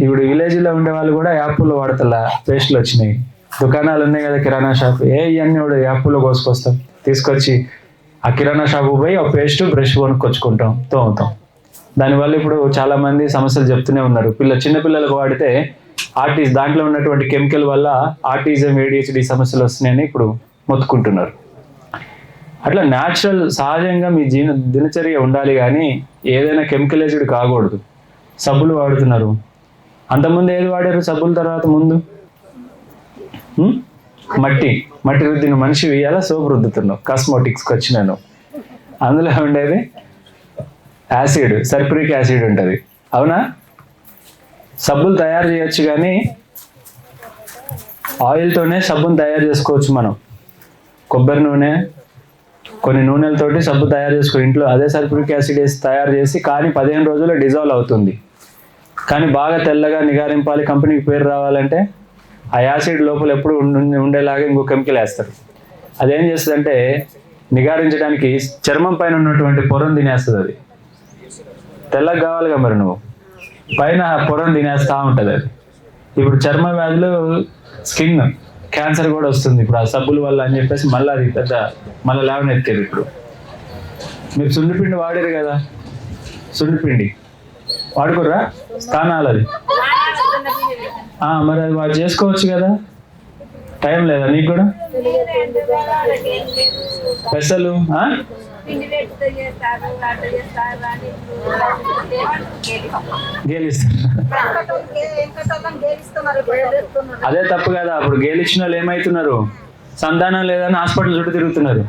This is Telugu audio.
ఇప్పుడు విలేజ్లో ఉండే వాళ్ళు కూడా యాప్లో వాడతలా, పేస్ట్లు వచ్చినాయి, దుకాణాలు ఉన్నాయి కదా కిరాణా షాప్, ఇవన్నీ కూడా యాప్లో కోసుకొస్తాం, తీసుకొచ్చి ఆ కిరాణా షాపు పోయి ఆ పేస్ట్ బ్రష్ కొనుక్కొచ్చుకుంటాం, తోముతాం. దానివల్ల ఇప్పుడు చాలా మంది సమస్యలు చెప్తూనే ఉన్నారు. చిన్న పిల్లలకు వాడితే దాంట్లో ఉన్నటువంటి కెమికల్ వల్ల ఆటిజం, ADHD సమస్యలు వస్తున్నాయని ఇప్పుడు మొత్తుకుంటున్నారు. అట్లా న్యాచురల్ సహజంగా మీ దినచర్య ఉండాలి, కానీ ఏదైనా కెమికలైజ్డ్ కాకూడదు. సబ్బులు వాడుతున్నారు, అంతకుముందు ఏది వాడారు సబ్బుల తర్వాత? ముందు మట్టి రుద్దిన మనిషివి అలా సోపు రుద్దుతున్నావు, కాస్మోటిక్స్కి వచ్చినాను. అందులో ఉండేది యాసిడ్, సల్ఫ్యూరిక్ యాసిడ్ ఉంటుంది, అవునా? సబ్బులు తయారు చేయొచ్చు, కానీ ఆయిల్తోనే సబ్బును తయారు చేసుకోవచ్చు మనం. కొబ్బరి నూనె, కొన్ని నూనెలతోటి సబ్బు తయారు చేసుకుని ఇంట్లో అదే సల్ఫ్యూరిక్ యాసిడ్ వేసి తయారు చేసి, కానీ 15 రోజుల్లో డిజాల్వ్ అవుతుంది. కానీ బాగా తెల్లగా నిగారింపాలి, కంపెనీకి పేరు రావాలంటే ఆ యాసిడ్ లోపల ఎప్పుడు ఉండేలాగా ఇంకో కెమికల్ వేస్తారు. అదేం చేస్తుందంటే నిగారించడానికి చర్మం పైన ఉన్నటువంటి పొరను తినేస్తుంది. అది తెల్లగా కావాలిగా మరి, నువ్వు పైన పొరను తినేస్తూ ఉంటుంది అది. ఇప్పుడు చర్మ వ్యాధులు, స్కిన్ క్యాన్సర్ కూడా వస్తుంది ఇప్పుడు ఆ సబ్బుల వల్ల అని చెప్పేసి మళ్ళీ అది మళ్ళీ లేవనెత్తారు. ఇప్పుడు మీరు సున్నిపిండి వాడారు కదా, సున్నిపిండి వాడుకోర్రా స్థానాలు, అది మరి అది వాడు చేసుకోవచ్చు కదా, టైం లేదా నీకు కూడా? పెసలు అదే తప్పు కదా. అప్పుడు గేలిచ్చిన వాళ్ళు ఏమవుతున్నారు? సంతానం లేదని హాస్పిటల్ చుట్టూ తిరుగుతున్నారు.